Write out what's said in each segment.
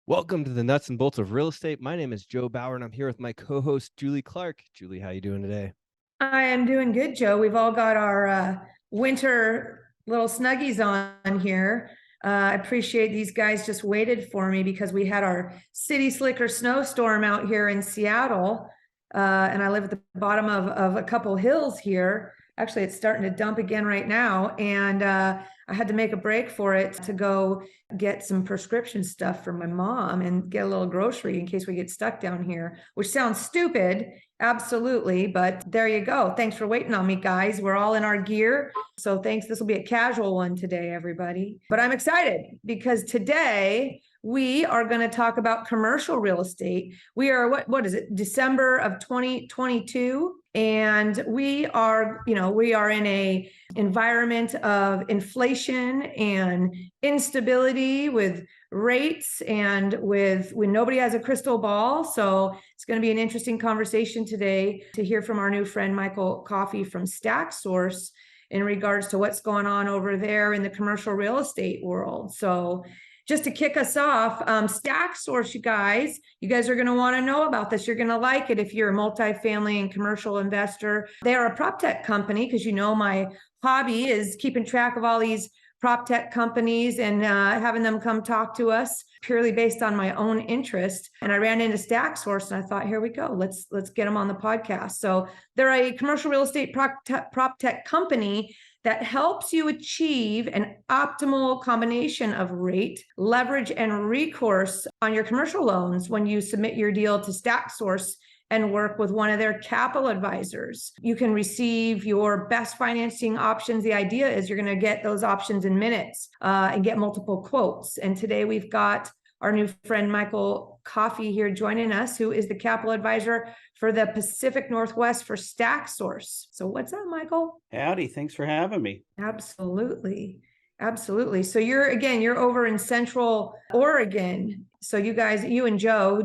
Welcome to the nuts and bolts of real estate. My name is Joe Bauer, and I'm here with my co-host Julie Clark. Julie, how you doing today? I am doing good, Joe. We've all got our winter little snuggies on here. I appreciate these guys just waited for me because we had our city slicker snowstorm out here in Seattle. And I live at the bottom of a couple hills here. Actually, it's starting to dump again right now. And I had to make a break for it to go get some prescription stuff for my mom and get a little grocery in case we get stuck down here, which sounds stupid. Absolutely. But there you go. Thanks for waiting on me, guys. We're all in our gear. So thanks. This will be a casual one today, everybody. But I'm excited because today we are going to talk about commercial real estate. We are, what is it, December of 2022. And we are in a environment of inflation and instability with rates and when nobody has a crystal ball. So it's going to be an interesting conversation today to hear from our new friend, Michael Coffey from StackSource in regards to what's going on over there in the commercial real estate world. So just to kick us off, StackSource, you guys are going to want to know about this. You're going to like it if you're a multifamily and commercial investor. They are a prop tech company because my hobby is keeping track of all these prop tech companies and having them come talk to us purely based on my own interest. And I ran into StackSource and I thought, here we go. Let's get them on the podcast. So they're a commercial real estate prop tech company that helps you achieve an optimal combination of rate, leverage, and recourse on your commercial loans when you submit your deal to StackSource and work with one of their capital advisors. You can receive your best financing options. The idea is you're going to get those options in minutes and get multiple quotes. And today we've got our new friend, Michael Coffey, here joining us, who is the capital advisor for the Pacific Northwest for StackSource. So what's up, Michael? Howdy, thanks for having me. Absolutely. So you're over in Central Oregon. So you guys, you and Joe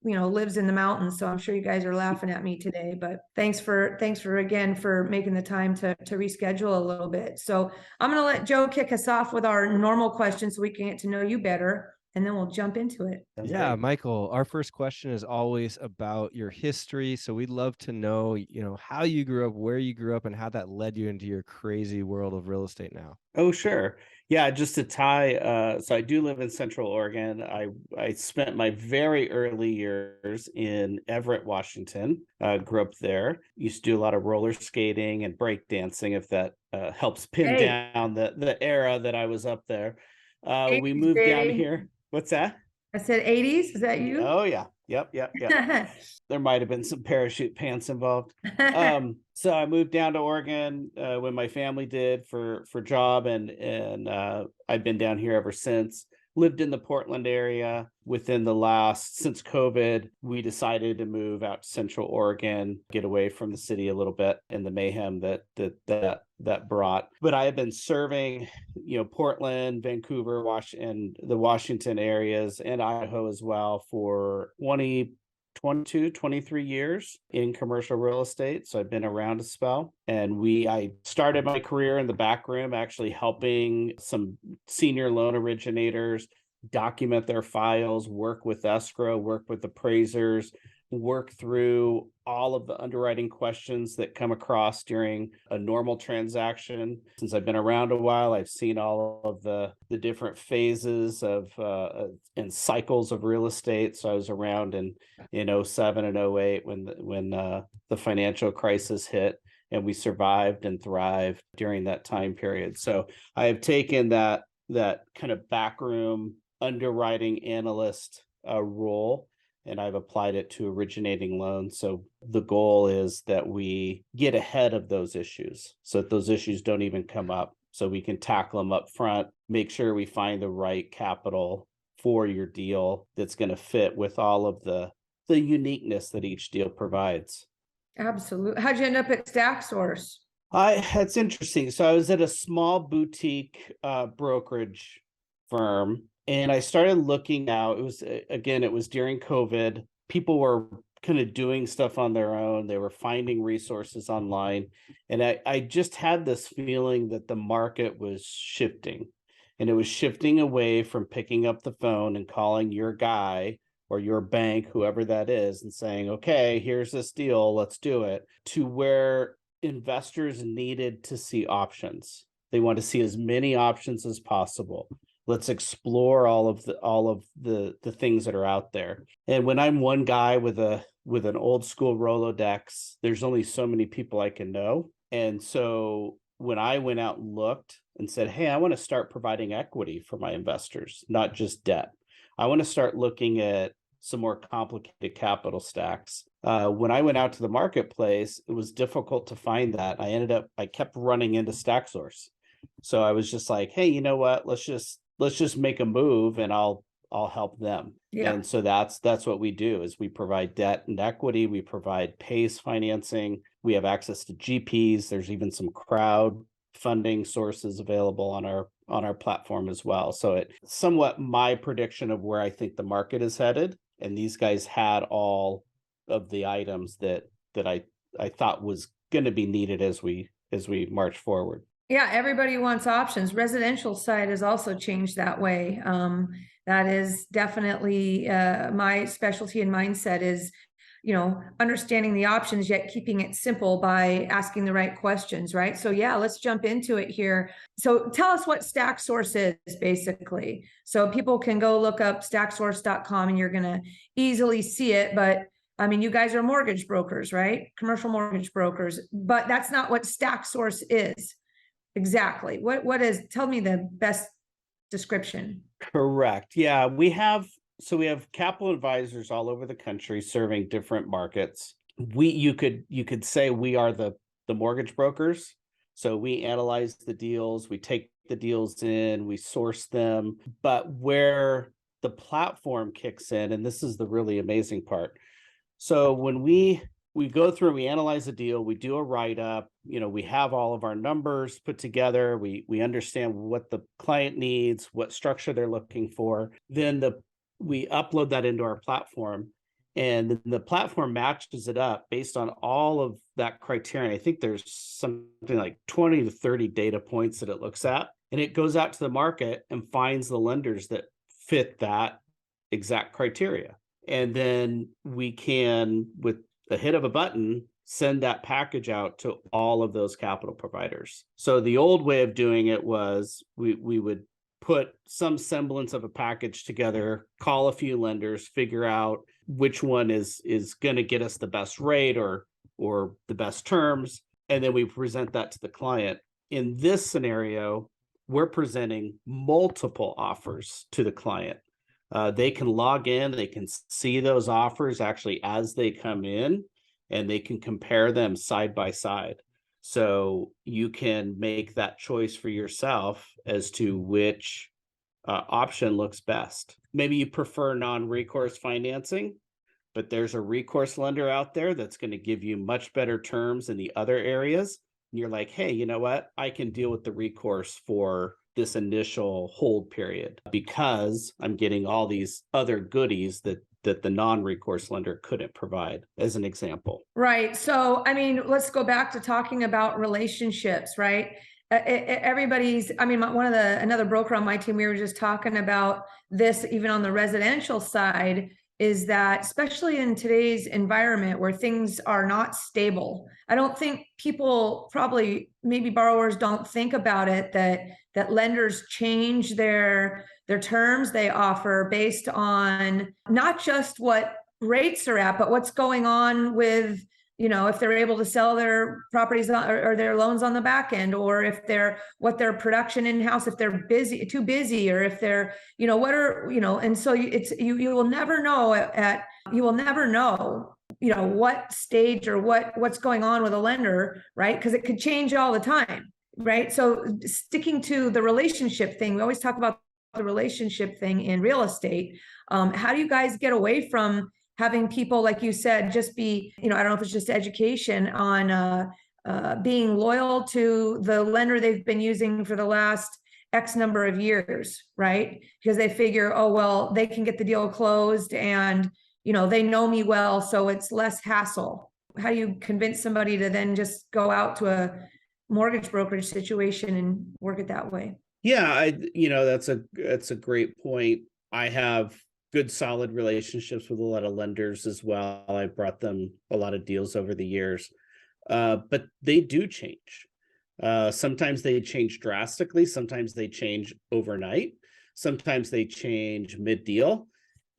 lives in the mountains. So I'm sure you guys are laughing at me today, but thanks for making the time to reschedule a little bit. So I'm going to let Joe kick us off with our normal questions so we can get to know you better. And then we'll jump into it. Yeah, Michael, our first question is always about your history. So we'd love to know, how you grew up, where you grew up, and how that led you into your crazy world of real estate now. Oh, sure. Yeah, just to tie, so I do live in Central Oregon. I spent my very early years in Everett, Washington. Grew up there. Used to do a lot of roller skating and break dancing, if that helps pin down the era that I was up there. We moved down here. What's that? I said 80s. Is that you? Oh, yeah. Yep. There might have been some parachute pants involved. So I moved down to Oregon when my family did for job, and I've been down here ever since. Lived in the Portland area. Since COVID, we decided to move out to Central Oregon, get away from the city a little bit and the mayhem that brought. But I have been serving, Portland, Vancouver, and the Washington areas and Idaho as well for 23 years in commercial real estate. So I've been around a spell. And I started my career in the back room, actually helping some senior loan originators document their files, work with escrow, work with appraisers, work through all of the underwriting questions that come across during a normal transaction. Since I've been around a while, I've seen all of the different phases of and cycles of real estate. So I was around in 07 and 08 when the financial crisis hit, and we survived and thrived during that time period. So I have taken that kind of backroom underwriting analyst role, and I've applied it to originating loans. So the goal is that we get ahead of those issues so that those issues don't even come up, so we can tackle them up front, make sure we find the right capital for your deal that's going to fit with all of the uniqueness that each deal provides. Absolutely. How'd you end up at StackSource? It's interesting. So I was at a small boutique brokerage firm, and I started looking out. It was during COVID. People were kind of doing stuff on their own. They were finding resources online. And I just had this feeling that the market was shifting. And it was shifting away from picking up the phone and calling your guy or your bank, whoever that is, and saying, okay, here's this deal, let's do it, to where investors needed to see options. They want to see as many options as possible. Let's explore all of the things that are out there. And when I'm one guy with an old school Rolodex, there's only so many people I can know. And so when I went out and looked and said, hey, I want to start providing equity for my investors, not just debt. I want to start looking at some more complicated capital stacks. When I went out to the marketplace, it was difficult to find that. I kept running into StackSource. So I was just like, hey, you know what? Let's just make a move and I'll help them. Yeah. And so that's what we do is we provide debt and equity. We provide PACE financing. We have access to GPs. There's even some crowd funding sources available on our platform as well. So it's somewhat my prediction of where I think the market is headed. And these guys had all of the items that I thought was going to be needed as we march forward. Yeah, everybody wants options. Residential side has also changed that way. That is definitely my specialty and mindset is, understanding the options, yet keeping it simple by asking the right questions, right? So yeah, let's jump into it here. So tell us what StackSource is basically. So people can go look up stacksource.com and you're going to easily see it. But I mean, you guys are mortgage brokers, right? Commercial mortgage brokers, but that's not what StackSource is. Exactly. What is, tell me the best description. Correct. Yeah, we have capital advisors all over the country serving different markets. You could say we are the mortgage brokers. So we analyze the deals, we take the deals in, we source them, but where the platform kicks in, and this is the really amazing part. So when we go through, we analyze a deal, we do a write-up, we have all of our numbers put together, we understand what the client needs, what structure they're looking for, then we upload that into our platform, and the platform matches it up based on all of that criteria. I think there's something like 20 to 30 data points that it looks at, and it goes out to the market and finds the lenders that fit that exact criteria. And then we can, with the hit of a button, send that package out to all of those capital providers. So the old way of doing it was we would put some semblance of a package together, call a few lenders, figure out which one is going to get us the best rate or the best terms, and then we present that to the client. In this scenario, we're presenting multiple offers to the client. They can log in, they can see those offers actually as they come in, and they can compare them side by side. So you can make that choice for yourself as to which option looks best. Maybe you prefer non-recourse financing, but there's a recourse lender out there that's going to give you much better terms in the other areas. And you're like, hey, you know what? I can deal with the recourse for this initial hold period because I'm getting all these other goodies that the non-recourse lender couldn't provide, as an example. Right. So, I mean, let's go back to talking about relationships, right? Everybody's, I mean, another broker on my team, we were just talking about this, even on the residential side, is that especially in today's environment where things are not stable, I don't think people maybe borrowers don't think about it, that lenders change their terms they offer based on not just what rates are at, but what's going on with, if they're able to sell their properties or their loans on the back end, or if what their production in-house, if they're too busy, or if they're, and so you will never know what stage or what's going on with a lender, right? Because it could change all the time, right? So sticking to the relationship thing, we always talk about the relationship thing in real estate. How do you guys get away from having people, like you said, just be, I don't know if it's just education on being loyal to the lender they've been using for the last X number of years, right? Because they figure, oh, well, they can get the deal closed and, they know me well, so it's less hassle. How do you convince somebody to then just go out to a mortgage brokerage situation and work it that way? Yeah, that's a great point. I have good solid relationships with a lot of lenders as well. I brought them a lot of deals over the years. But they do change. Sometimes they change drastically, sometimes they change overnight, sometimes they change mid-deal.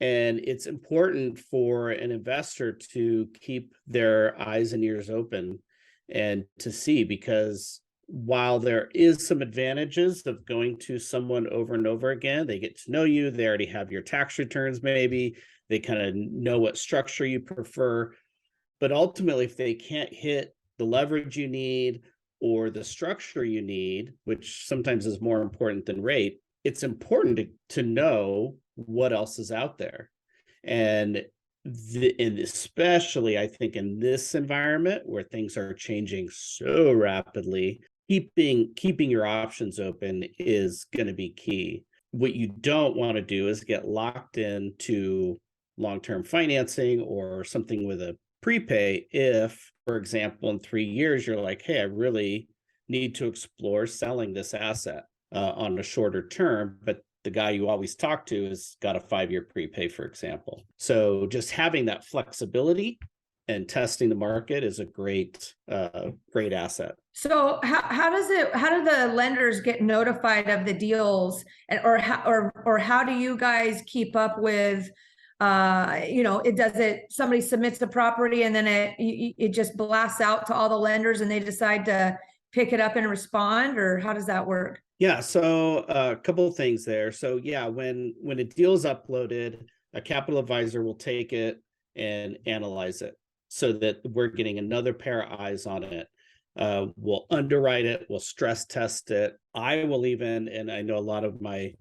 And it's important for an investor to keep their eyes and ears open and to see, because while there is some advantages of going to someone over and over again, they get to know you, they already have your tax returns, maybe they kind of know what structure you prefer. But ultimately, if they can't hit the leverage you need or the structure you need, which sometimes is more important than rate, it's important to know what else is out there. And and especially, I think, in this environment where things are changing so rapidly, keeping your options open is going to be key. What you don't want to do is get locked into long-term financing or something with a prepay if, for example, in 3 years, you're like, hey, I really need to explore selling this asset on a shorter term, but the guy you always talk to has got a 5-year prepay, for example. So just having that flexibility and testing the market is a great asset. So how do the lenders get notified of the deals, and or how do you guys keep up with, somebody submits the property and then it just blasts out to all the lenders and they decide to pick it up and respond, or how does that work? Yeah, so a couple of things there. So yeah, when a deal is uploaded, a capital advisor will take it and analyze it so that we're getting another pair of eyes on it. We'll underwrite it, we'll stress test it. I will even, and I know a lot of my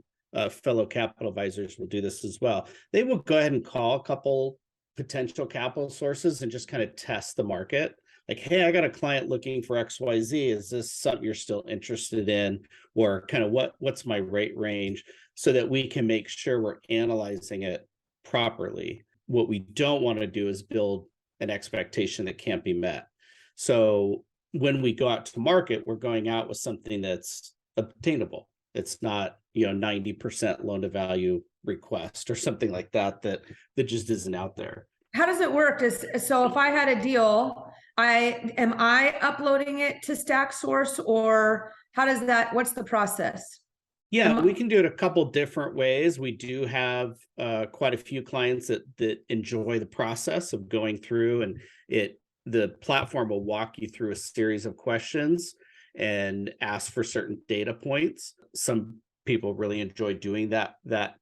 fellow capital advisors will do this as well. They will go ahead and call a couple potential capital sources and just kind of test the market. Like, hey, I got a client looking for XYZ. Is this something you're still interested in? Or kind of what's my rate range, so that we can make sure we're analyzing it properly. What we don't want to do is build an expectation that can't be met. So when we go out to market, we're going out with something that's obtainable. It's not, 90% loan to value request or something like that just isn't out there. How does it work? So if I had a deal, am I uploading it to StackSource, or what's the process? Yeah, we can do it a couple different ways. We do have quite a few clients that enjoy the process of going through, and the platform will walk you through a series of questions and ask for certain data points. Some people really enjoy doing that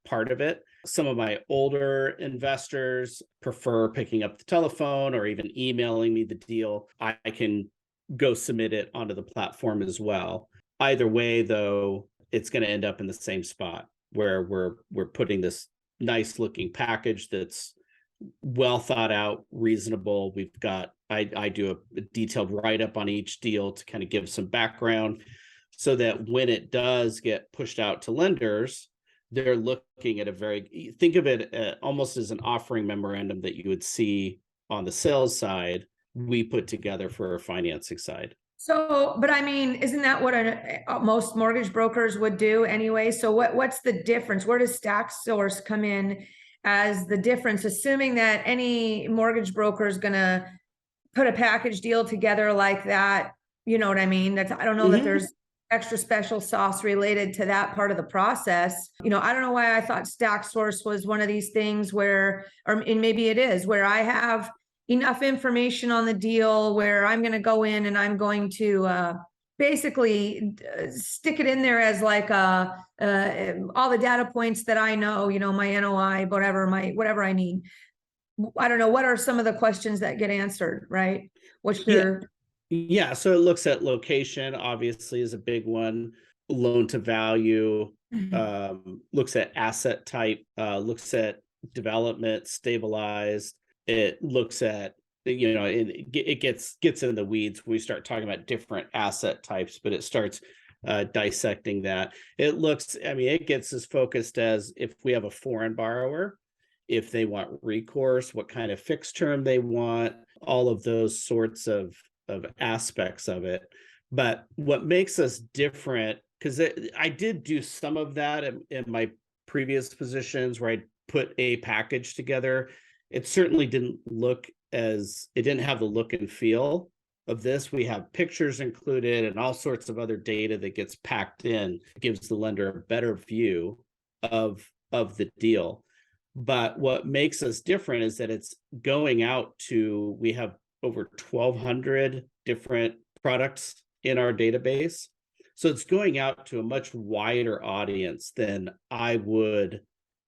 part of it. Some of my older investors prefer picking up the telephone or even emailing me the deal. I can go submit it onto the platform as well. Either way, though, it's going to end up in the same spot where we're putting this nice looking package that's well thought out, reasonable. I do a detailed write-up on each deal to kind of give some background, so that when it does get pushed out to lenders, they're looking at think of it almost as an offering memorandum that you would see on the sales side, we put together for our financing side. So, but I mean, isn't that what most mortgage brokers would do anyway? So what's the difference? Where does StackSource come in as the difference, assuming that any mortgage broker is going to put a package deal together like that? You know what I mean? I don't know that there's extra special sauce related to that part of the process. I don't know why I thought StackSource was one of these things and maybe it is, where I have enough information on the deal where I'm going to go in and I'm going to basically stick it in there as like all the data points that I know, my NOI, whatever I need. I don't know, what are some of the questions that get answered, right? What's your... Yeah, so it looks at location, obviously, is a big one. Loan to value, looks at asset type, looks at development, stabilized. It looks at, it gets in the weeds when we start talking about different asset types, but it starts dissecting that. It gets as focused as if we have a foreign borrower, if they want recourse, what kind of fixed term they want, all of those sorts of aspects of it. But what makes us different because I did do some of that in my previous positions where I put a package together. It certainly didn't it didn't have the look and feel of this. We have pictures included and all sorts of other data that gets packed in, gives the lender a better view of the deal. But what makes us different is that it's going out to, we have over 1,200 different products in our database. So it's going out to a much wider audience than I would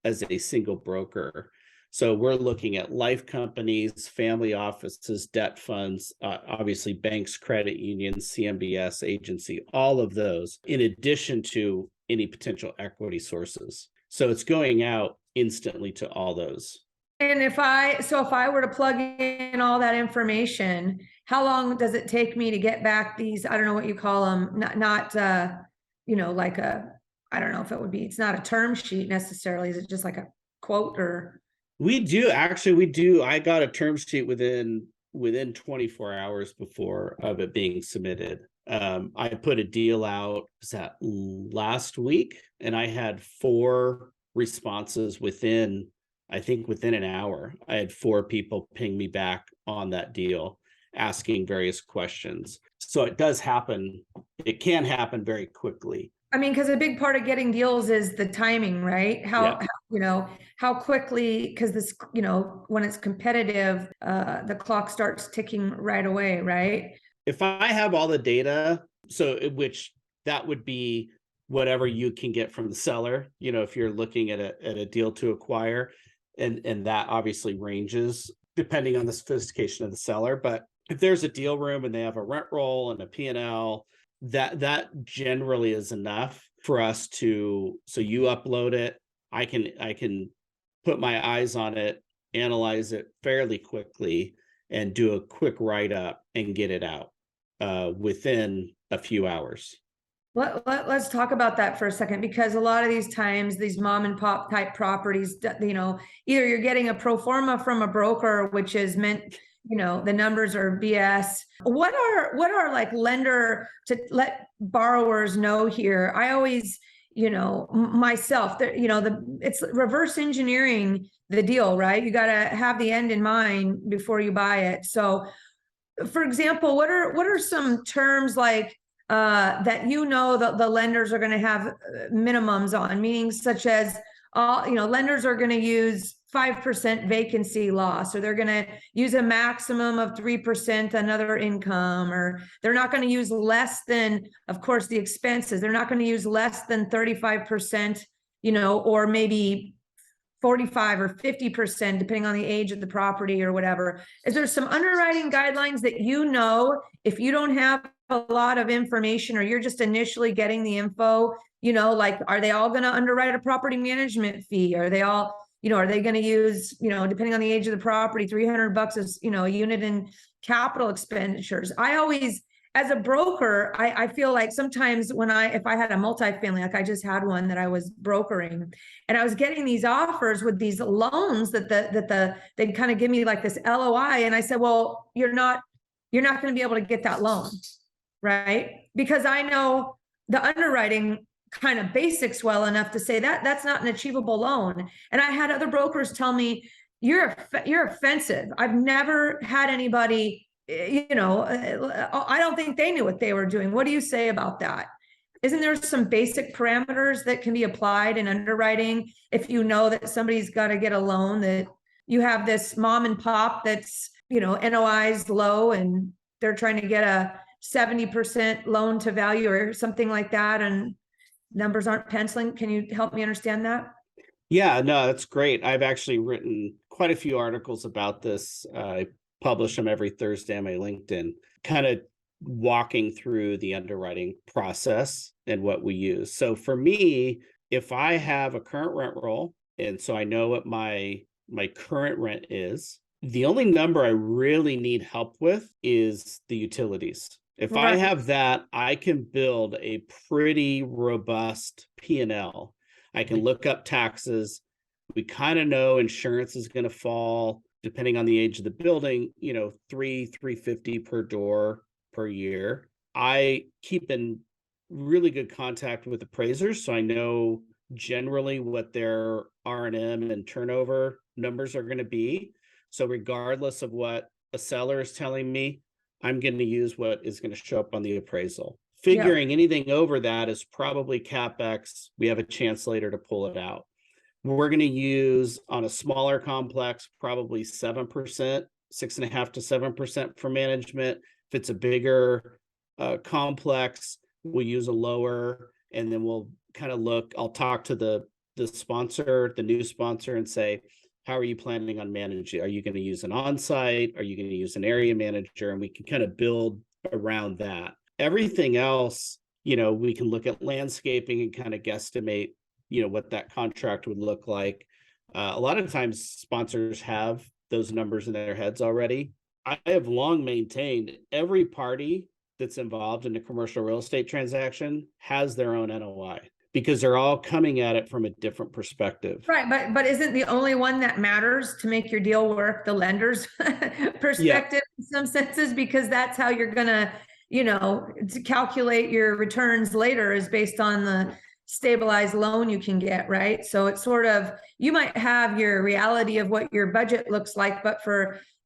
as a single broker. So we're looking at life companies, family offices, debt funds, obviously banks, credit unions, CMBS, agency, all of those, in addition to any potential equity sources. So it's going out instantly to all those. And if I were to plug in all that information, how long does it take me to get back these, I don't know what you call them, not like I don't know if it would be, it's not a term sheet necessarily. Is it just like a quote or? We do. I got a term sheet within 24 hours before of it being submitted. I put a deal out, was that last week? And I had 4 responses within an hour. I had 4 people ping me back on that deal, asking various questions. So it does happen. It can happen very quickly. I mean, because a big part of getting deals is the timing, right? How quickly, because this, when it's competitive, the clock starts ticking right away, right? If I have all the data, which that would be whatever you can get from the seller, if you're looking at a deal to acquire, and that obviously ranges depending on the sophistication of the seller. But if there's a deal room and they have a rent roll and a P&L, that generally is enough for us to, so you upload it, I can put my eyes on it, analyze it fairly quickly, and do a quick write-up and get it out within a few hours. Let's talk about that for a second, because a lot of these times, these mom and pop type properties, either you're getting a pro forma from a broker, which is meant, the numbers are BS. What are like lender to let borrowers know here? I always, myself, it's reverse engineering the deal, right? You got to have the end in mind before you buy it. So, for example, what are some terms like that the lenders are going to have minimums on, meaning such as lenders are going to use 5% vacancy loss, or they're going to use a maximum of 3% another income, or they're not going to use less than, of course, the expenses. They're not going to use less than 35%, or maybe 45 or 50%, depending on the age of the property or whatever. Is there some underwriting guidelines that, if you don't have a lot of information, or you're just initially getting the info, like, are they all going to underwrite a property management fee? Are they all, are they going to use, depending on the age of the property, $300 as, a unit in capital expenditures? I always, as a broker, I feel like sometimes if I had a multifamily, like I just had one that I was brokering, and I was getting these offers with these loans that they'd kind of give me like this LOI. And I said, well, you're not going to be able to get that loan, right? Because I know the underwriting kind of basics well enough to say that that's not an achievable loan. And I had other brokers tell me, you're offensive. I've never had anybody, I don't think they knew what they were doing. What do you say about that? Isn't there some basic parameters that can be applied in underwriting if you know that somebody's got to get a loan, that you have this mom and pop that's, NOI's low and they're trying to get a 70% loan to value or something like that, and numbers aren't penciling? Can you help me understand that? Yeah, no, that's great. I've actually written quite a few articles about this. I publish them every Thursday on my LinkedIn, kind of walking through the underwriting process and what we use. So for me, if I have a current rent roll, and so I know what my current rent is, the only number I really need help with is the utilities. If I have that, I can build a pretty robust P&L. I can look up taxes. We kind of know insurance is going to fall, depending on the age of the building, $350 per door per year. I keep in really good contact with appraisers, so I know generally what their R&M and turnover numbers are going to be. So regardless of what a seller is telling me, I'm going to use what is going to show up on the appraisal. Figuring anything over that is probably CapEx. We have a chance later to pull it out. We're going to use on a smaller complex, probably 7%, 6.5% to 7% for management. If it's a bigger complex, we'll use a lower, and then we'll kind of look. I'll talk to the sponsor, the new sponsor, and say, how are you planning on managing? Are you going to use an on-site? Are you going to use an area manager? And we can kind of build around that. Everything else, we can look at landscaping and kind of guesstimate, what that contract would look like. A lot of times sponsors have those numbers in their heads already. I have long maintained every party that's involved in a commercial real estate transaction has their own NOI, because they're all coming at it from a different perspective. Right, but isn't the only one that matters to make your deal work the lender's perspective in some senses? Because that's how you're gonna, to calculate your returns later is based on the stabilized loan you can get, right? So it's sort of, you might have your reality of what your budget looks like, but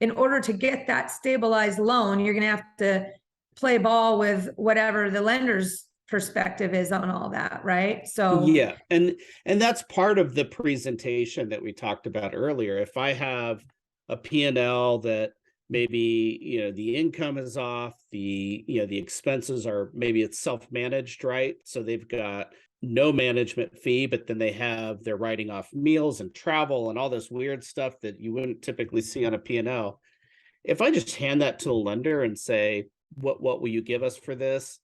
in order to get that stabilized loan, you're gonna have to play ball with whatever the lender's perspective is on all that, right? So yeah, and that's part of the presentation that we talked about earlier. If I have a P&L that maybe the income is off, the expenses are, maybe it's self-managed, right? So they've got no management fee, but then they're writing off meals and travel and all this weird stuff that you wouldn't typically see on a P&L. If I just hand that to a lender and say, what will you give us for this?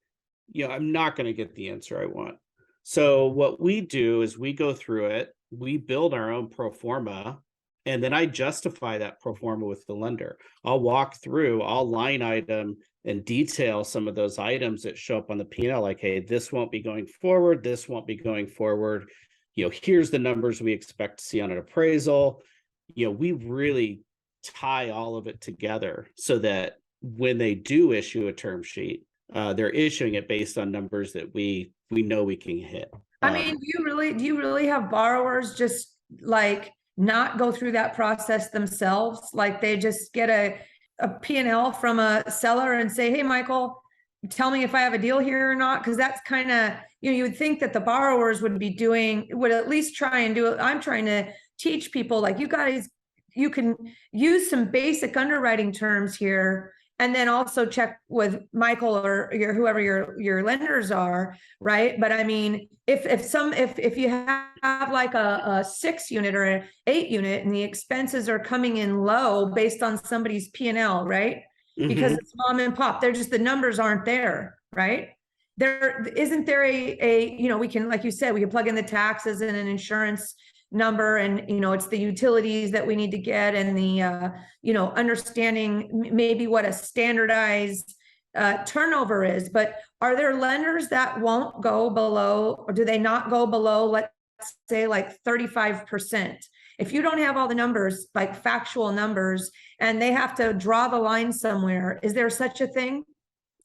I'm not going to get the answer I want. So what we do is we go through it, we build our own pro forma, and then I justify that pro forma with the lender. I'll walk through, I'll line item and detail some of those items that show up on the P&L, like, hey, this won't be going forward, this won't be going forward. Here's the numbers we expect to see on an appraisal. We really tie all of it together so that when they do issue a term sheet, they're issuing it based on numbers that we know we can hit. I mean, do you really have borrowers just like not go through that process themselves? Like they just get a P&L from a seller and say, hey, Michael, tell me if I have a deal here or not? Because that's kind of, you would think that the borrowers would at least try and do it. I'm trying to teach people, like, you guys, you can use some basic underwriting terms here, and then also check with Michael or whoever your lenders are, right? But I mean, if you have like a 6 unit or an 8 unit and the expenses are coming in low based on somebody's P&L, right? Because it's mom and pop, they're just, the numbers aren't there, right? Isn't there we can, like you said, we can plug in the taxes and an insurance number, and it's the utilities that we need to get, and the understanding maybe what a standardized turnover is. But are there lenders that won't go below, or do they not go below, let's say, like 35%? If you don't have all the numbers, like factual numbers, and they have to draw the line somewhere, is there such a thing?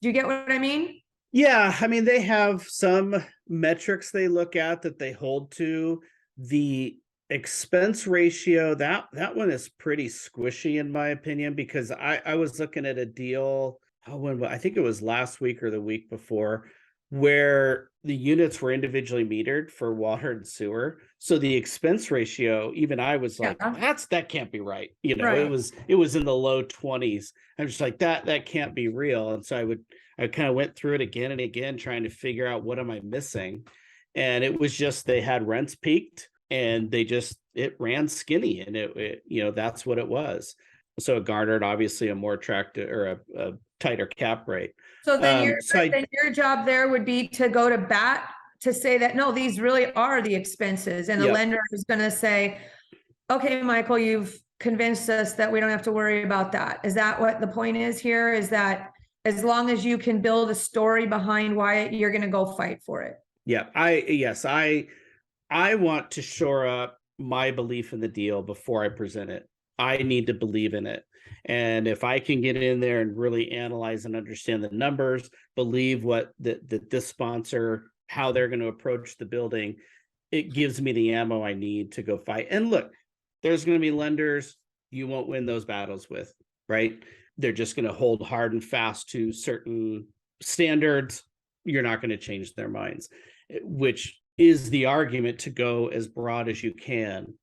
Do you get what I mean? Yeah, I mean, they have some metrics they look at that they hold to. The expense ratio, that one is pretty squishy in my opinion, because I was looking at a deal, I think it was last week or the week before, where the units were individually metered for water and sewer. So the expense ratio, even I was like, that can't be right. Right. It was in the low 20s. I'm just like, that can't be real. And so I kind of went through it again and again, trying to figure out, what am I missing? And it was just, they had rents peaked and it ran skinny, and it that's what it was. So it garnered obviously a more attractive, or a tighter cap rate. So then your job there would be to go to bat to say that, no, these really are the expenses. And the lender is going to say, okay, Michael, you've convinced us that we don't have to worry about that. Is that what the point is here? Is that as long as you can build a story behind why you're going to go fight for it? Yeah, I want to shore up my belief in the deal before I present it. I need to believe in it. And if I can get in there and really analyze and understand the numbers, believe what this sponsor, how they're going to approach the building, it gives me the ammo I need to go fight. And look, there's going to be lenders you won't win those battles with, right? They're just going to hold hard and fast to certain standards. You're not going to change their minds, which is the argument to go as broad as you can.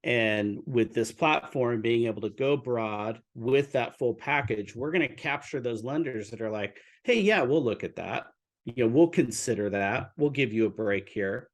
And with this platform being able to go broad with that full package, we're going to capture those lenders that are like, hey, yeah, we'll look at that. We'll consider that. We'll give you a break here.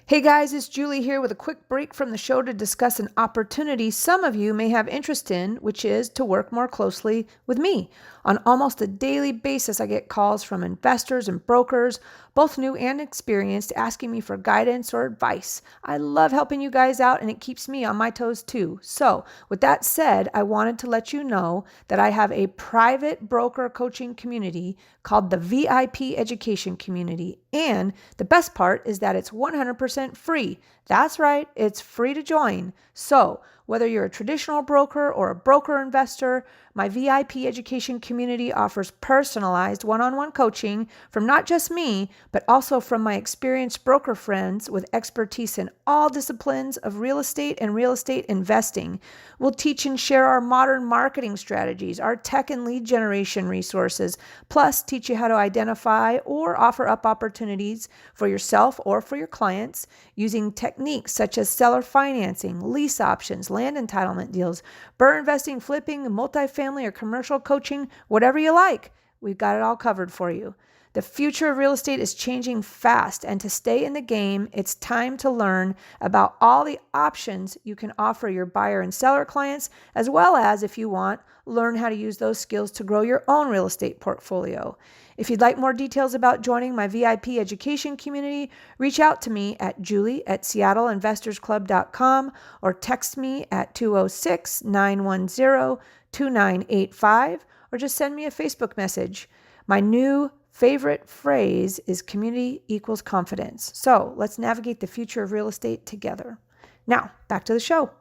Hey guys, it's Julie here with a quick break from the show to discuss an opportunity some of you may have interest in, which is to work more closely with me. On almost a daily basis, I get calls from investors and brokers, both new and experienced, asking me for guidance or advice. I love helping you guys out, and it keeps me on my toes too. So with that said, I wanted to let you know that I have a private broker coaching community called the VIP Education Community. And the best part is that it's 100% free. That's right, it's free to join. So whether you're a traditional broker or a broker investor, my VIP education community offers personalized one-on-one coaching from not just me, but also from my experienced broker friends with expertise in all disciplines of real estate and real estate investing. We'll teach and share our modern marketing strategies, our tech and lead generation resources, plus teach you how to identify or offer up opportunities for yourself or for your clients using techniques such as seller financing, lease options, land entitlement deals, BRRRR investing, flipping, multifamily or commercial coaching, whatever you like. We've got it all covered for you. The future of real estate is changing fast, and to stay in the game, it's time to learn about all the options you can offer your buyer and seller clients, as well as, if you want, learn how to use those skills to grow your own real estate portfolio. If you'd like more details about joining my VIP education community, reach out to me at julie@seattleinvestorsclub.com or text me at 206-910-2985 or just send me a Facebook message. My new favorite phrase is community equals confidence. So let's navigate the future of real estate together. Now, back to the show.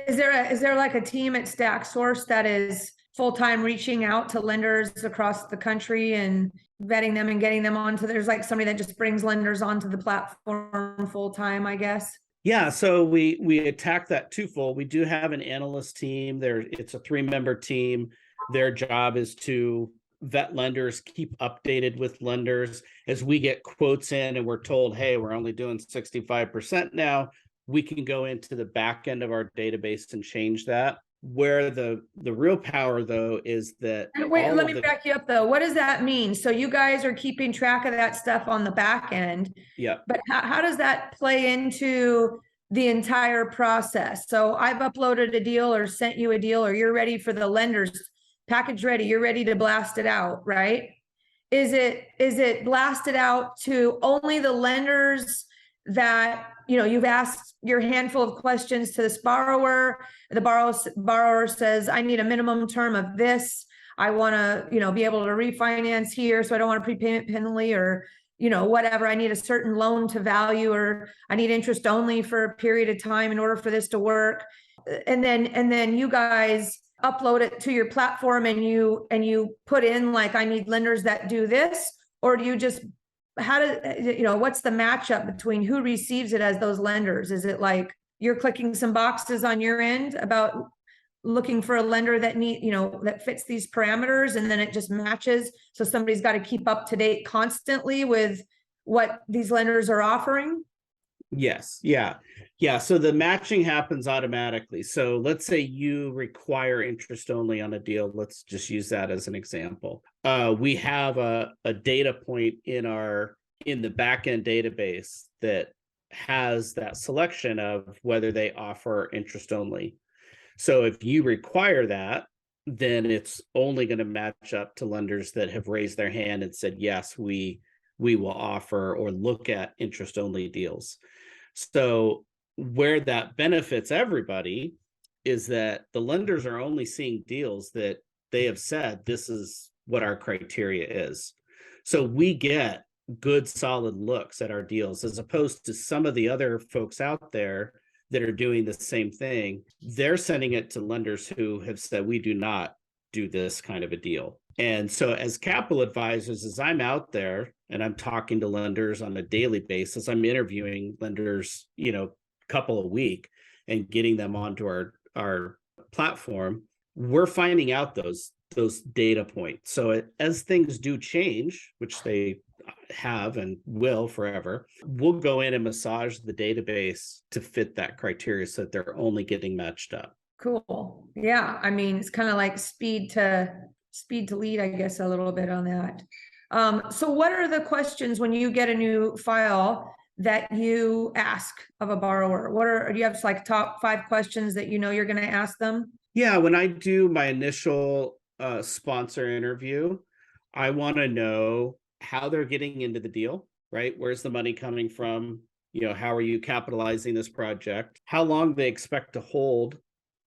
Is there like a team at StackSource that is full-time reaching out to lenders across the country and vetting them and getting them onto, there's like somebody that just brings lenders onto the platform full-time, I guess? Yeah, so we attack that twofold. We do have an analyst team there. It's a 3-member team. Their job is to vet lenders, keep updated with lenders. As we get quotes in and we're told, hey, we're only doing 65% now, we can go into the back end of our database and change that. Where the real power, though, is that... Wait, let me back you up, though. What does that mean? So you guys are keeping track of that stuff on the back end. Yeah. But how does that play into the entire process? So I've uploaded a deal or sent you a deal, or you're ready for the lender's package ready. You're ready to blast it out, right? Is it blasted out to only the lenders that, you've asked your handful of questions to this borrower? The borrower says, I need a minimum term of this. I want to, be able to refinance here. So I don't want a prepayment penalty or, whatever. I need a certain loan to value, or I need interest only for a period of time in order for this to work. And then you guys upload it to your platform and you put in like, I need lenders that do this, or do you just, what's the matchup between who receives it as those lenders? Is it like you're clicking some boxes on your end about looking for a lender that that fits these parameters, and then it just matches? So somebody's got to keep up to date constantly with what these lenders are offering? Yes. Yeah. So the matching happens automatically. So let's say you require interest only on a deal. Let's just use that as an example. We have a data point in the backend database that has that selection of whether they offer interest only. So if you require that, then it's only going to match up to lenders that have raised their hand and said, yes, we will offer or look at interest only deals. So where that benefits everybody is that the lenders are only seeing deals that they have said, this is what our criteria is. So we get good, solid looks at our deals, as opposed to some of the other folks out there that are doing the same thing, they're sending it to lenders who have said, we do not do this kind of a deal. And so as capital advisors, as I'm out there and I'm talking to lenders on a daily basis, I'm interviewing lenders, couple a week and getting them onto our platform. We're finding out those data points. So as things do change, which they have and will forever, we'll go in and massage the database to fit that criteria so that they're only getting matched up. Cool. Yeah. I mean, it's kind of like speed to lead, I guess, a little bit on that. So what are the questions when you get a new file that you ask of a borrower? Do you have like top 5 questions that you're going to ask them? Yeah, when I do my initial sponsor interview, I want to know how they're getting into the deal, right? Where's the money coming from? How are you capitalizing this project? How long they expect to hold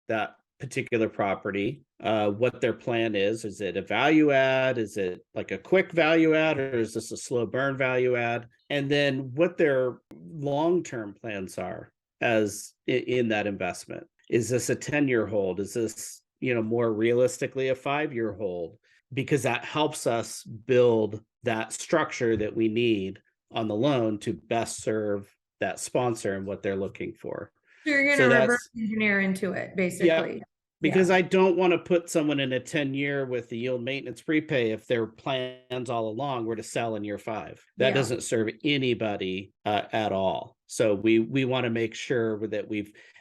that particular property, what their plan is. Is it a value add? Is it like a quick value add, or is this a slow burn value add? And then what their long-term plans are as in that investment. Is this a 10-year hold? Is this, more realistically a 5-year hold? Because that helps us build that structure that we need on the loan to best serve that sponsor and what they're looking for. So you're going to reverse engineer into it, basically. Yeah, because I don't want to put someone in a 10-year with the yield maintenance prepay if their plans all along were to sell in year 5. That doesn't serve anybody at all. So we want to make sure that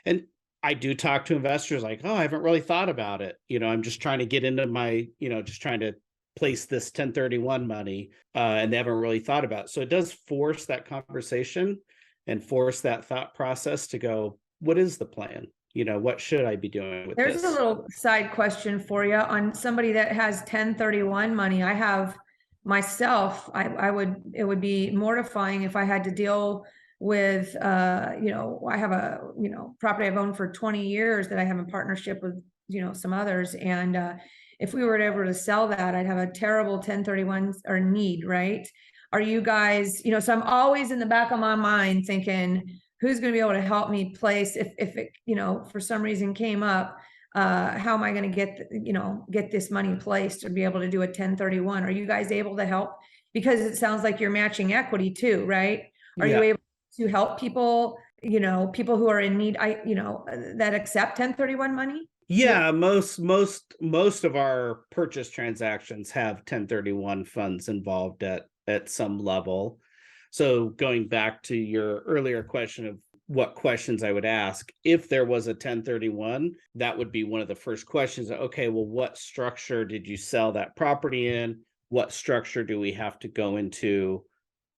and I do talk to investors like, oh, I haven't really thought about it. I'm just trying to get into my, just trying to place this 1031 money, and they haven't really thought about it. So it does force that conversation and force that thought process to go, what is the plan? What should I be doing with this? There's a little side question for you on somebody that has 1031 money. I have myself, it would be mortifying if I had to deal with, I have a, property I've owned for 20 years that I have a partnership with, some others. And if we were ever to sell that, I'd have a terrible 1031 or need, right? Are you guys, so I'm always in the back of my mind thinking, who's going to be able to help me place if it, for some reason came up, how am I going to get this money placed or be able to do a 1031? Are you guys able to help? Because it sounds like you're matching equity too, right? Are you able to help people, people who are in need, that accept 1031 money? Yeah, most of our purchase transactions have 1031 funds involved at some level. So going back to your earlier question of what questions I would ask, if there was a 1031, that would be one of the first questions. Okay, well, what structure did you sell that property in? What structure do we have to go into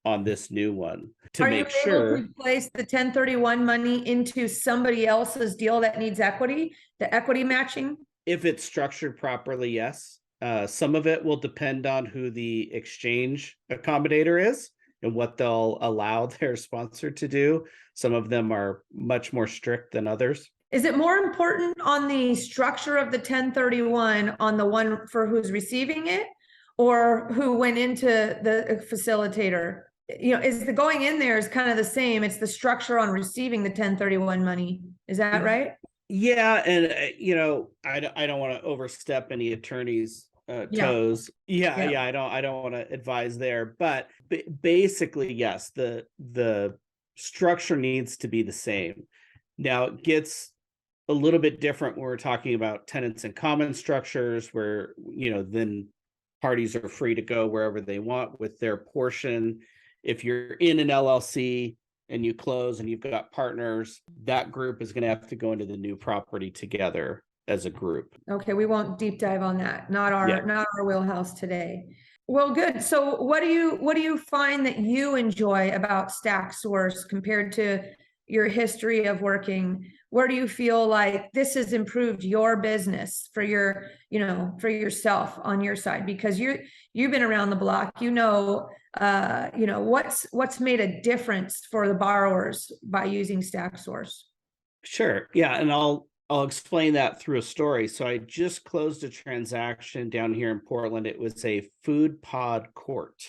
on this new one to make sure? Are you able to place the 1031 money into somebody else's deal that needs equity, the equity matching? If it's structured properly, yes. Some of it will depend on who the exchange accommodator is and what they'll allow their sponsor to do. Some of them are much more strict than others. Is it more important on the structure of the 1031 on the one for who's receiving it or who went into the facilitator? Is the going in there is kind of the same. It's the structure on receiving the 1031 money. Is that right? Yeah. And, I don't want to overstep any attorney's toes. Yeah. I don't want to advise there, but basically, yes, the structure needs to be the same. Now it gets a little bit different when we're talking about tenants in common structures where, then parties are free to go wherever they want with their portion. If you're in an LLC and you close and you've got partners, that group is going to have to go into the new property together as a group. Okay, we won't deep dive on that. Not our wheelhouse today. Well, good. So what do you find that you enjoy about StackSource compared to your history of working? Where do you feel like this has improved your business for your, for yourself on your side? Because you've been around the block, what's made a difference for the borrowers by using StackSource? Sure. Yeah. And I'll explain that through a story. So I just closed a transaction down here in Portland. It was a food pod court.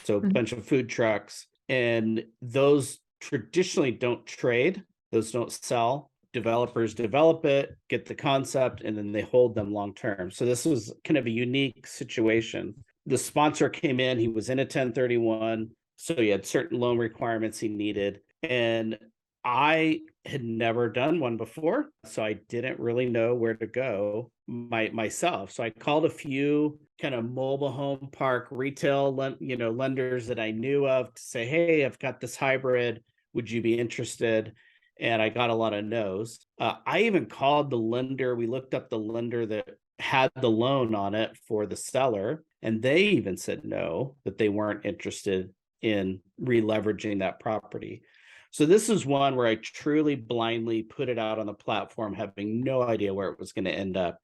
So a bunch of food trucks, and those traditionally don't trade Those don't sell. Developers develop it, get the concept, and then they hold them long term. So this was kind of a unique situation. The sponsor came in, he was in a 1031, so he had certain loan requirements he needed. And I had never done one before, so I didn't really know where to go myself. So I called a few kind of mobile home park retail lenders that I knew of to say, hey, I've got this hybrid. Would you be interested? And I got a lot of no's. I even called the lender. We looked up the lender that had the loan on it for the seller, and they even said no, that they weren't interested in re-leveraging that property. So this is one where I truly blindly put it out on the platform, having no idea where it was going to end up.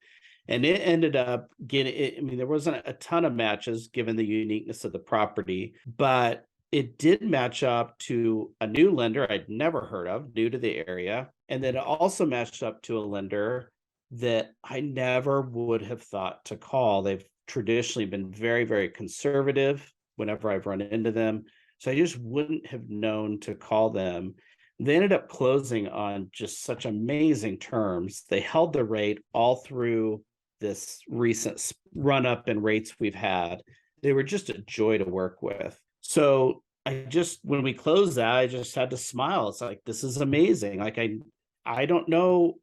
And it ended up getting, I mean, there wasn't a ton of matches given the uniqueness of the property, but it did match up to a new lender I'd never heard of, new to the area. And then it also matched up to a lender that I never would have thought to call. They've traditionally been very, very conservative whenever I've run into them. So I just wouldn't have known to call them. They ended up closing on just such amazing terms. They held the rate all through this recent run up in rates we've had. They were just a joy to work with. So when we closed that, I just had to smile. It's like, this is amazing. Like, I don't know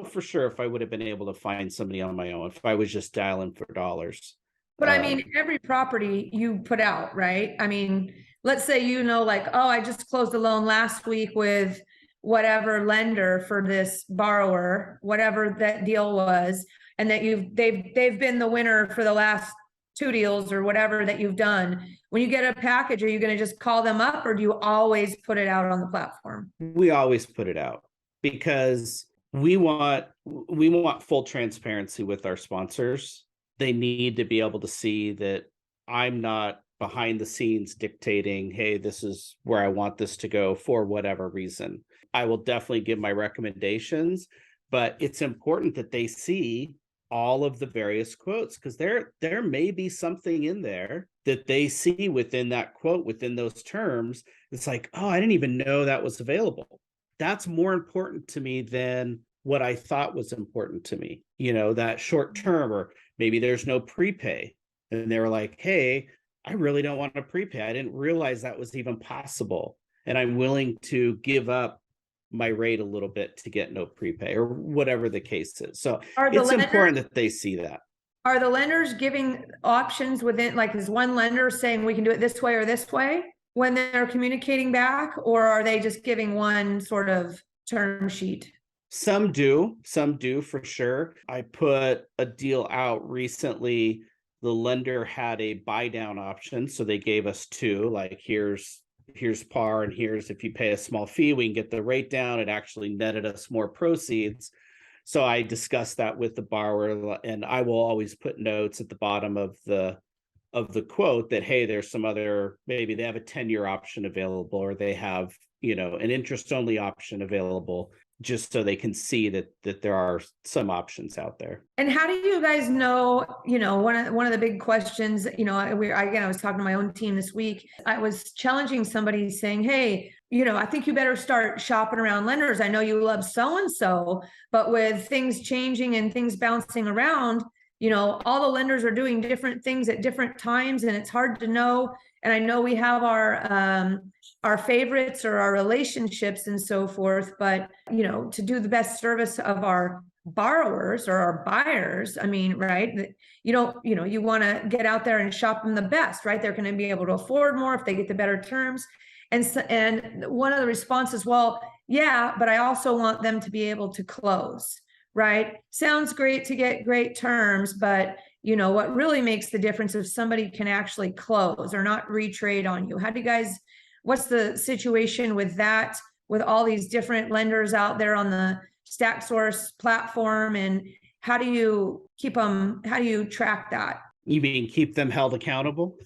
for sure if I would have been able to find somebody on my own if I was just dialing for dollars. But I mean, every property you put out, right? I mean, let's say, like, oh, I just closed a loan last week with whatever lender for this borrower, whatever that deal was, and that they've been the winner for the last 2 deals or whatever that you've done. When you get a package, are you going to just call them up, or do you always put it out on the platform? We always put it out because we want full transparency with our sponsors. They need to be able to see that I'm not behind the scenes dictating, hey, this is where I want this to go for whatever reason. I will definitely give my recommendations, but it's important that they see all of the various quotes, because there may be something in there that they see within that quote, within those terms. It's like, oh, I didn't even know that was available. That's more important to me than what I thought was important to me, that short term, or maybe there's no prepay. And they were like, hey, I really don't want to prepay. I didn't realize that was even possible. And I'm willing to give up my rate a little bit to get no prepay, or whatever the case is. So it's important that they see that. Are the lenders giving options within, like, is one lender saying we can do it this way or this way when they're communicating back, or are they just giving one sort of term sheet? Some do for sure. I put a deal out recently. The lender had a buy down option. So they gave us 2, like, here's par, and here's, if you pay a small fee, we can get the rate down. It actually netted us more proceeds. So I discussed that with the borrower, and I will always put notes at the bottom of the quote that, hey, there's some other, maybe they have a 10-year option available, or they have, an interest only option available, just so they can see that there are some options out there. And how do you guys know, one of the big questions, I was talking to my own team this week. I was challenging somebody saying, hey, I think you better start shopping around lenders. I know you love so-and-so, but with things changing and things bouncing around, all the lenders are doing different things at different times, and it's hard to know. And I know we have our favorites or our relationships and so forth, but, to do the best service of our borrowers or our buyers, I mean, right, you want to get out there and shop them the best, right? They're going to be able to afford more if they get the better terms. And one of the responses, well, yeah, but I also want them to be able to close, right? Sounds great to get great terms, but what really makes the difference if somebody can actually close or not retrade on you. What's the situation with that, with all these different lenders out there on the StackSource platform, and how do you track that? You mean keep them held accountable?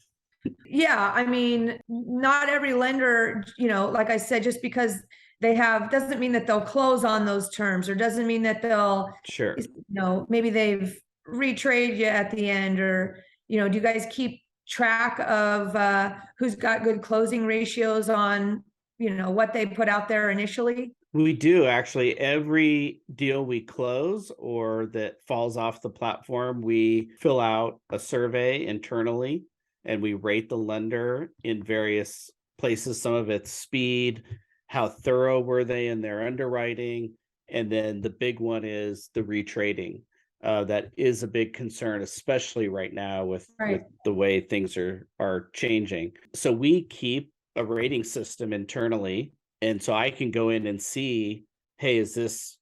Yeah, I mean, not every lender, like I said, just because they have, doesn't mean that they'll close on those terms, or doesn't mean that they'll, sure, maybe they've retrade you at the end, or, do you guys keep track of who's got good closing ratios on, what they put out there initially? We do actually. Every deal we close or that falls off the platform, we fill out a survey internally and we rate the lender in various places. Some of it's speed, how thorough were they in their underwriting, and then the big one is the retrading. That is a big concern, especially right now with Right. the way things are changing. So we keep a rating system internally, and so I can go in and see, hey, is this,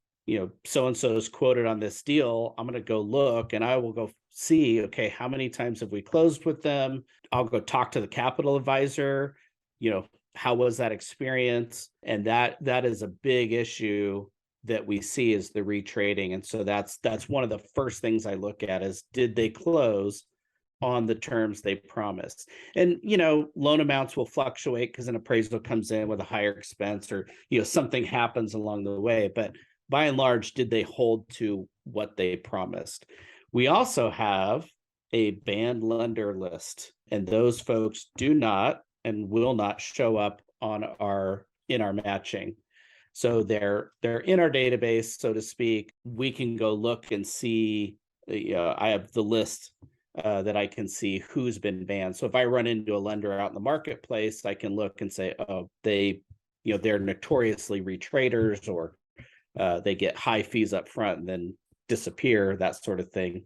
so and so is quoted on this deal. I'm going to go look and I will go see, okay, how many times have we closed with them? I'll go talk to the capital advisor, how was that experience? And that is a big issue that we see is the retrading. And so that's one of the first things I look at is, did they close on the terms they promised? And loan amounts will fluctuate because an appraisal comes in with a higher expense, or something happens along the way, but by and large, did they hold to what they promised? We also have a banned lender list, and those folks do not and will not show up on in our matching. So they're in our database, so to speak. We can go look and see. I have the list that I can see who's been banned. So if I run into a lender out in the marketplace, I can look and say, oh, they're notoriously retraders, or they get high fees up front and then disappear, that sort of thing.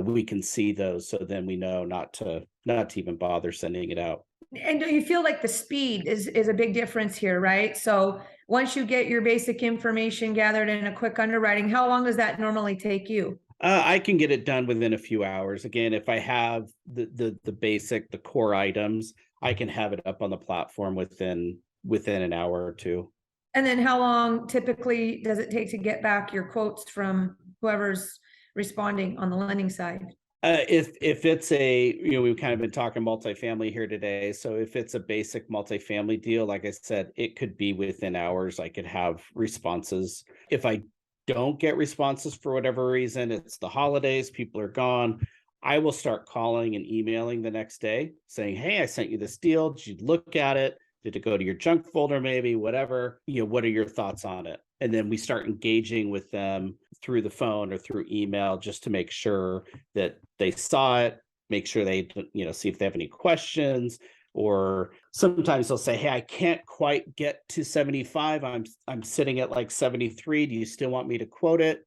We can see those, so then we know not to even bother sending it out. And do you feel like the speed is a big difference here, right? So once you get your basic information gathered in a quick underwriting, how long does that normally take you? I can get it done within a few hours. Again, if I have the basic, the core items, I can have it up on the platform within an hour or two. And then how long typically does it take to get back your quotes from whoever's responding on the lending side? If it's we've kind of been talking multifamily here today. So if it's a basic multifamily deal, like I said, it could be within hours. I could have responses. If I don't get responses for whatever reason, it's the holidays, people are gone, I will start calling and emailing the next day saying, hey, I sent you this deal. Did you look at it? Did it go to your junk folder, maybe, whatever? What are your thoughts on it? And then we start engaging with them through the phone or through email, just to make sure that they saw it, make sure they, see if they have any questions. Or sometimes they'll say, hey, I can't quite get to 75. I'm sitting at like 73. Do you still want me to quote it?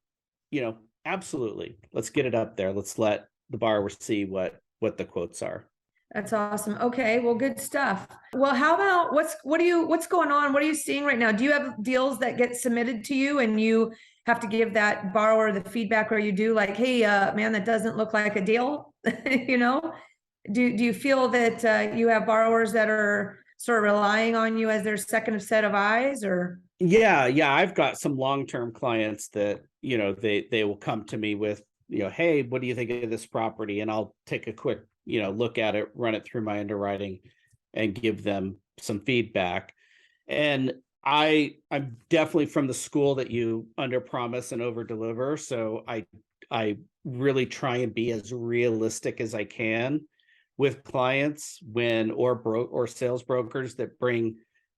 Absolutely. Let's get it up there. Let's let the borrower see what the quotes are. That's awesome. Okay, well, good stuff. Well, how about what's going on? What are you seeing right now? Do you have deals that get submitted to you and you have to give that borrower the feedback, or you do like, hey, man, that doesn't look like a deal? Do you feel that you have borrowers that are sort of relying on you as their second set of eyes, or? Yeah, I've got some long-term clients that, they will come to me with, hey, what do you think of this property? And I'll take a quick, look at it, run it through my underwriting and give them some feedback. And I'm definitely from the school that you under promise and over deliver. So I really try and be as realistic as I can with clients or sales brokers that bring,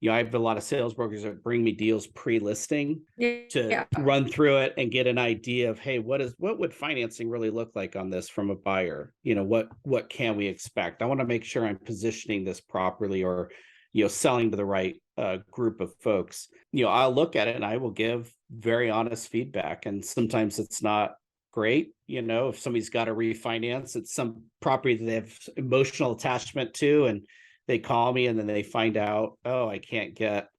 I have a lot of sales brokers that bring me deals pre-listing to run through it and get an idea of, hey, what would financing really look like on this from a buyer? What can we expect? I want to make sure I'm positioning this properly, or, selling to the right group of folks. I'll look at it and I will give very honest feedback. And sometimes it's not great. If somebody's got to refinance, it's some property that they have emotional attachment to, and they call me and then they find out, oh, I can't get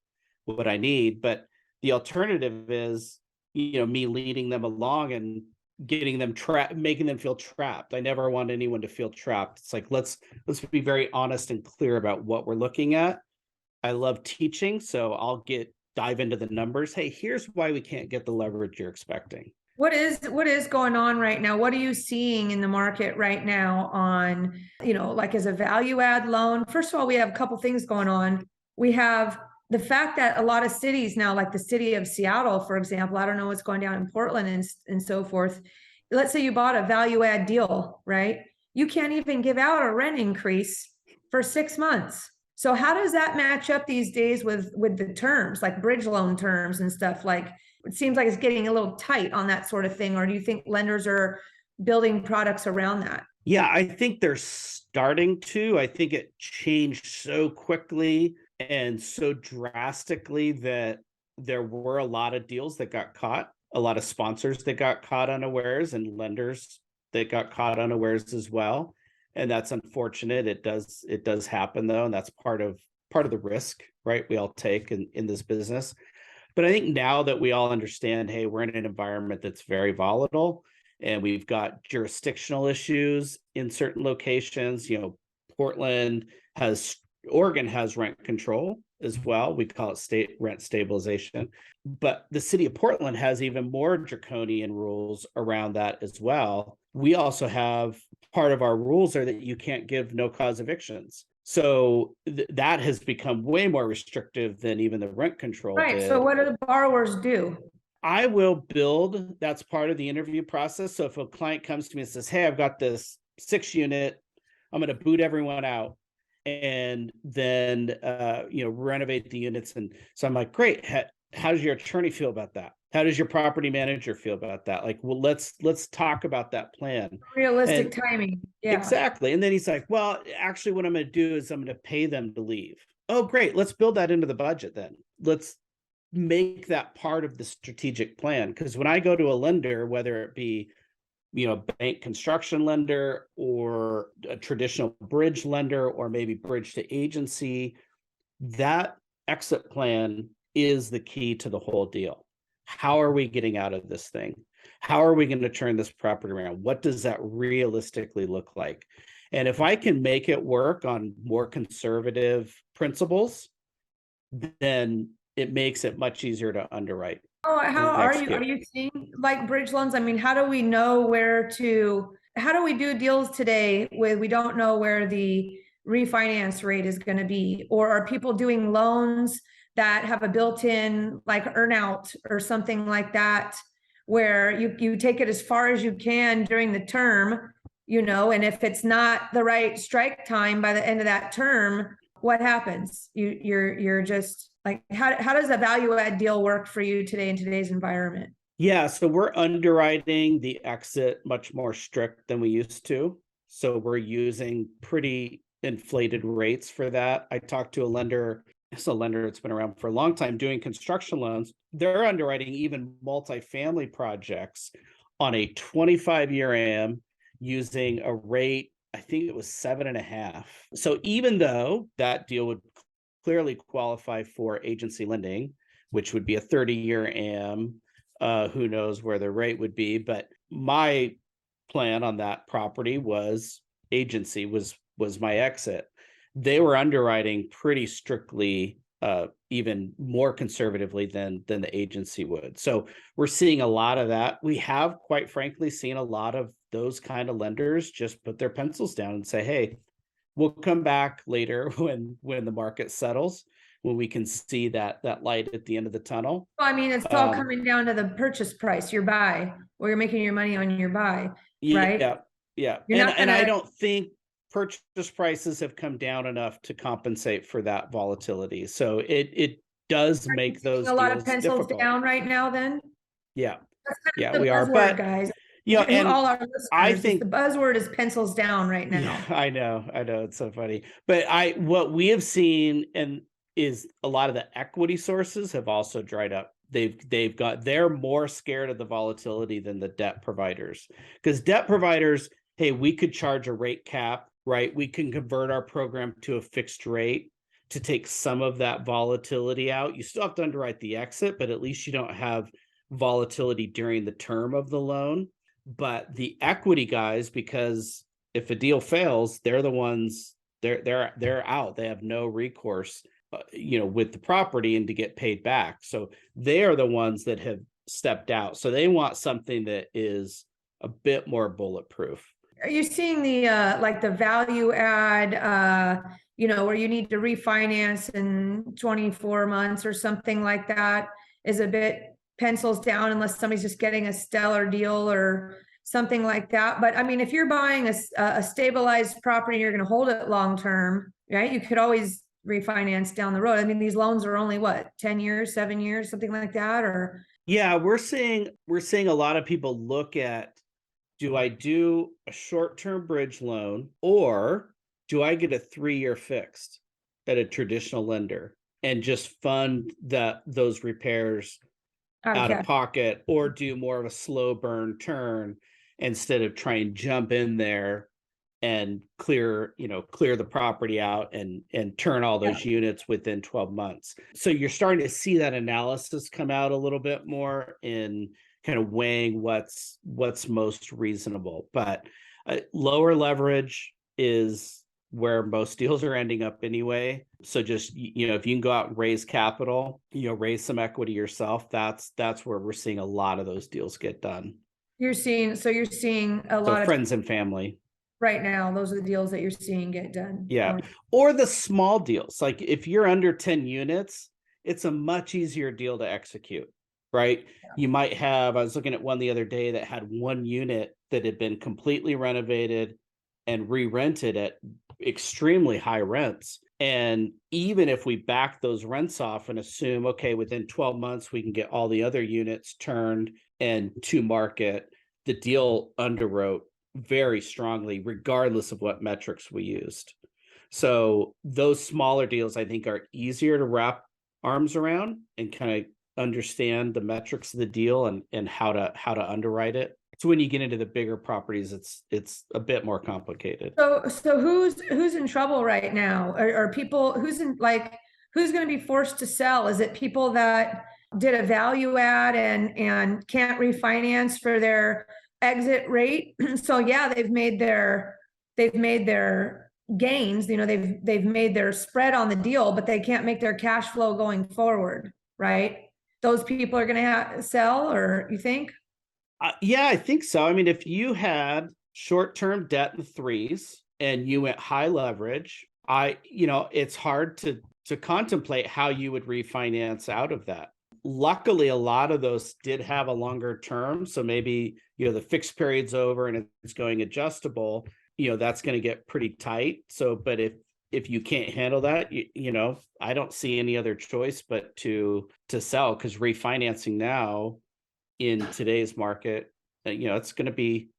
what I need. But the alternative is, me leading them along and getting them trapped, making them feel trapped. I never want anyone to feel trapped. It's like, let's be very honest and clear about what we're looking at. I love teaching, so I'll dive into the numbers. Hey, here's why we can't get the leverage you're expecting. What is going on right now? What are you seeing in the market right now on, like as a value add loan? First of all, we have a couple things going on. We have the fact that a lot of cities now, like the city of Seattle, for example, I don't know what's going down in Portland and so forth. Let's say you bought a value add deal, right? You can't even give out a rent increase for 6 months. So how does that match up these days with the terms, like bridge loan terms and stuff? Like, it seems like it's getting a little tight on that sort of thing. Or do you think lenders are building products around that? Yeah, I think they're starting to. I think it changed so quickly and so drastically that there were a lot of deals that got caught, a lot of sponsors that got caught unawares, and lenders that got caught unawares as well. And that's unfortunate. It does happen though, and that's part of the risk, right? We all take in this business. But I think now that we all understand, hey, we're in an environment that's very volatile, and we've got jurisdictional issues in certain locations. Oregon has rent control as well. We call it state rent stabilization. But the city of Portland has even more draconian rules around that as well. We also have, part of our rules are that you can't give no cause evictions. So that has become way more restrictive than even the rent control Right. did. So what do the borrowers do? I will build, that's part of the interview process. So if a client comes to me and says, hey, I've got this 6-unit, I'm going to boot everyone out and then renovate the units. And so I'm like, great. How does your attorney feel about that? How does your property manager feel about that? Like, well, let's talk about that plan. Realistic timing. Yeah. Exactly. And then he's like, well, actually what I'm going to do is I'm going to pay them to leave. Oh, great. Let's build that into the budget then. Let's make that part of the strategic plan. Because when I go to a lender, whether it be, bank construction lender or a traditional bridge lender, or maybe bridge to agency, that exit plan is the key to the whole deal. How are we getting out of this thing? How are we going to turn this property around? What does that realistically look like? And if I can make it work on more conservative principles, then it makes it much easier to underwrite. Oh, how are you seeing like bridge loans? I mean, how do we know how do we do deals today with, we don't know where the refinance rate is going to be? Or are people doing loans that have a built-in like earnout or something like that, where you take it as far as you can during the term, and if it's not the right strike time by the end of that term, what happens? You're just like, how does a value add deal work for you today in today's environment? Yeah, so we're underwriting the exit much more strict than we used to. So we're using pretty inflated rates for that. I talked to a lender, it's a lender that's been around for a long time doing construction loans. They're underwriting even multifamily projects on a 25-year AM using a rate, I think it was 7.5. So even though that deal would clearly qualify for agency lending, which would be a 30-year AM, who knows where the rate would be. But my plan on that property was agency was my exit. They were underwriting pretty strictly, even more conservatively than the agency would. So we're seeing a lot of that. We have, quite frankly, seen a lot of those kind of lenders just put their pencils down and say, hey, we'll come back later when the market settles, when we can see that light at the end of the tunnel. Well, I mean, it's all coming down to the purchase price, your buy, where you're making your money on your buy, right? Yeah. And I don't think purchase prices have come down enough to compensate for that volatility. So it does make those a lot deals of pencils difficult. down right now then? Yeah. That's kind Yeah, of the we are. buzzword, But guys. and all our listeners, I think the buzzword is pencils down right now. Yeah, I know, it's so funny. But what we have seen is a lot of the equity sources have also dried up. They're more scared of the volatility than the debt providers, because debt providers, hey, we could charge a rate cap, right? We can convert our program to a fixed rate to take some of that volatility out. You still have to underwrite the exit, but at least you don't have volatility during the term of the loan. But the equity guys, because if a deal fails, they're the ones, they're out. They have no recourse, with the property and to get paid back. So they are the ones that have stepped out. So they want something that is a bit more bulletproof. Are you seeing the like the value add, where you need to refinance in 24 months or something like that, is a bit pencils down unless somebody's just getting a stellar deal or something like that? But I mean, if you're buying a stabilized property, you're going to hold it long term, right? You could always refinance down the road. I mean, these loans are only what, 10 years, 7 years, something like that, or Yeah, we're seeing a lot of people look at, do I do a short-term bridge loan, or do I get a 3-year fixed at a traditional lender and just fund those repairs out of okay. pocket, or do more of a slow burn turn instead of try and jump in there and clear the property out and turn all those units within 12 months. So you're starting to see that analysis come out a little bit more in kind of weighing what's most reasonable. But lower leverage is where most deals are ending up anyway. So just, if you can go out and raise capital, raise some equity yourself, that's where we're seeing a lot of those deals get done. You're seeing a lot So of friends and family. right now, those are the deals that you're seeing get done. Yeah. Or the small deals. Like if you're under 10 units, it's a much easier deal to execute, right? Yeah. You might have, I was looking at one the other day that had one unit that had been completely renovated and re-rented at extremely high rents. And even if we back those rents off and assume, okay, within 12 months, we can get all the other units turned and to market, the deal underwrote very strongly, regardless of what metrics we used. So those smaller deals, I think, are easier to wrap arms around and kind of understand the metrics of the deal and how to underwrite it. So when you get into the bigger properties, it's a bit more complicated. So who's in trouble right now? Are people who's going to be forced to sell? Is it people that did a value add and can't refinance for their exit rate? So yeah, they've made their gains, they've made their spread on the deal, but they can't make their cash flow going forward, right? Those people are going to sell, or you think? Yeah, I think so. I mean, if you had short-term debt in the 3s and you went high leverage, it's hard to contemplate how you would refinance out of that. Luckily, a lot of those did have a longer term. So maybe, the fixed period's over and it's going adjustable, that's going to get pretty tight. So, but if you can't handle that, I don't see any other choice but to sell, because refinancing now in today's market, it's going to be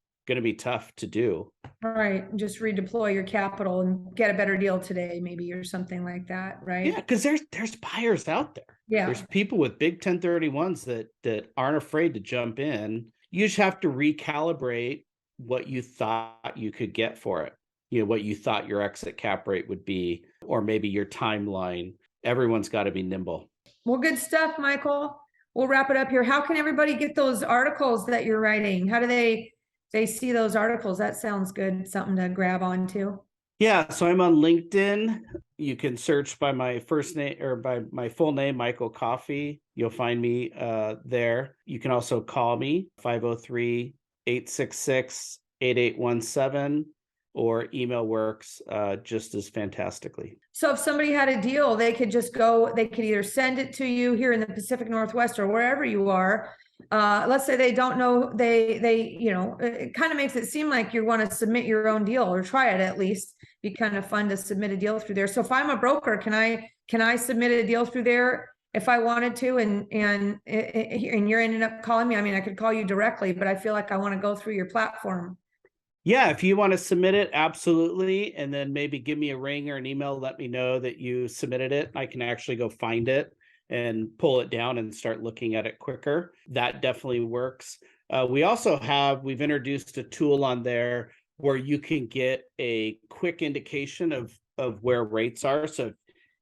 tough to do. Right. Just redeploy your capital and get a better deal today, maybe, or something like that, right? Yeah, because there's buyers out there. Yeah. There's people with big 1031s that aren't afraid to jump in. You just have to recalibrate what you thought you could get for it. What you thought your exit cap rate would be, or maybe your timeline. Everyone's got to be nimble. Well, good stuff, Michael. We'll wrap it up here. How can everybody get those articles that you're writing? How do they see those articles? That sounds good. Something to grab onto. Yeah, so I'm on LinkedIn. You can search by my first name or by my full name, Michael Coffey. You'll find me there. You can also call me 503-866-8817, or email works just as fantastically. So if somebody had a deal, they could either send it to you here in the Pacific Northwest or wherever you are. Let's say they don't know, it kind of makes it seem like you want to submit your own deal, or try it at least. Be kind of fun to submit a deal through there. So if I'm a broker, can I submit a deal through there if I wanted to, and you're ending up calling me? I mean, I could call you directly, but I feel like I want to go through your platform. Yeah, if you want to submit it, absolutely. And then maybe give me a ring or an email, let me know that you submitted it. I can actually go find it and pull it down and start looking at it quicker. That definitely works. We've introduced a tool on there where you can get a quick indication of where rates are. So,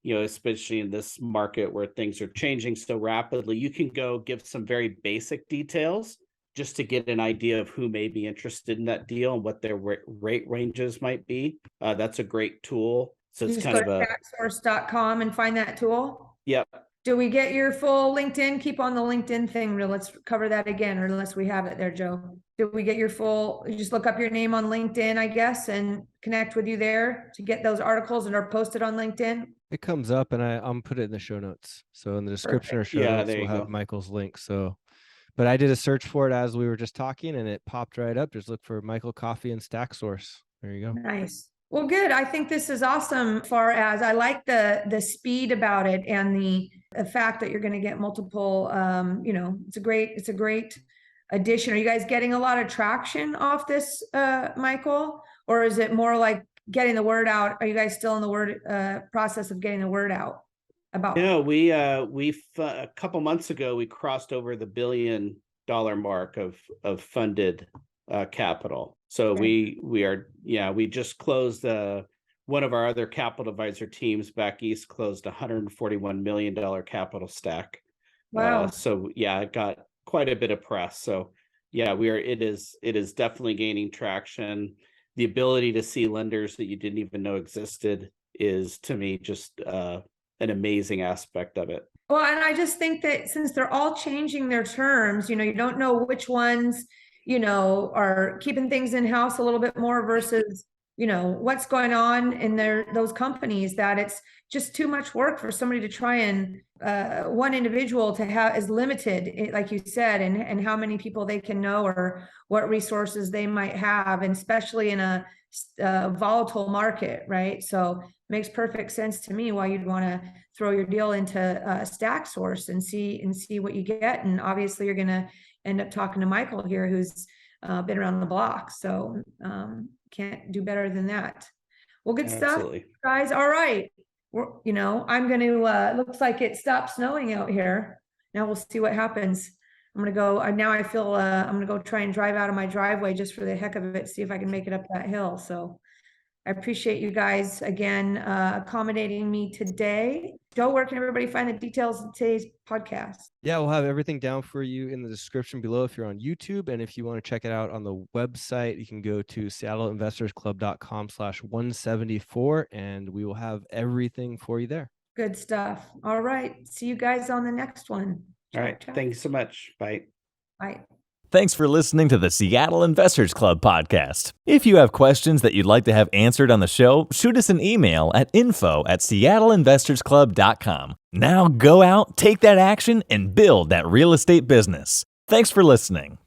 especially in this market where things are changing so rapidly, you can go give some very basic details just to get an idea of who may be interested in that deal and what their rate ranges might be. That's a great tool. So it's kind of a StackSource.com and find that tool. Yep. Do we get your full LinkedIn? Keep on the LinkedIn thing. Let's cover that again, or unless we have it there, Joe. Do we get your full, you just look up your name on LinkedIn, I guess, and connect with you there to get those articles that are posted on LinkedIn? It comes up, and I'm put it in the show notes. So in the description or show notes, we'll have Michael's link. So, but I did a search for it as we were just talking, and it popped right up. Just look for Michael Coffey and StackSource. There you go. Nice. Well, good. I think this is awesome. As far as I like the speed about it and the fact that you're going to get multiple. It's a great addition. Are you guys getting a lot of traction off this, Michael, or is it more like getting the word out? Are you guys still in the process of getting the word out about? No, we a couple months ago we crossed over the $1 billion mark of funded capital. So Okay. we just closed one of our other capital advisor teams back east closed $141 million capital stack. Wow. So yeah, it got quite a bit of press. So yeah, it is definitely gaining traction. The ability to see lenders that you didn't even know existed is, to me, just an amazing aspect of it. Well, and I just think that since they're all changing their terms, you don't know which ones, are keeping things in house a little bit more versus, what's going on in those companies, that it's just too much work for somebody to try and one individual to have is limited, like you said, and how many people they can know or what resources they might have, and especially in a volatile market, right? So makes perfect sense to me why you'd want to throw your deal into StackSource and see what you get. And obviously you're going to end up talking to Michael here, who's been around the block. So can't do better than that. Well, good stuff, Absolutely. guys. All right. I'm going to, looks like it stopped snowing out here. Now we'll see what happens. I'm going to go, now I feel, I'm going to go try and drive out of my driveway just for the heck of it, see if I can make it up that hill. So I appreciate you guys again accommodating me today. Joe, where can everybody find the details of today's podcast? Yeah, we'll have everything down for you in the description below if you're on YouTube. And if you want to check it out on the website, you can go to seattleinvestorsclub.com/174, and we will have everything for you there. Good stuff. All right. See you guys on the next one. All right. Ciao. Thank you so much. Bye. Bye. Thanks for listening to the Seattle Investors Club podcast. If you have questions that you'd like to have answered on the show, shoot us an email at info@seattleinvestorsclub.com. Now go out, take that action, and build that real estate business. Thanks for listening.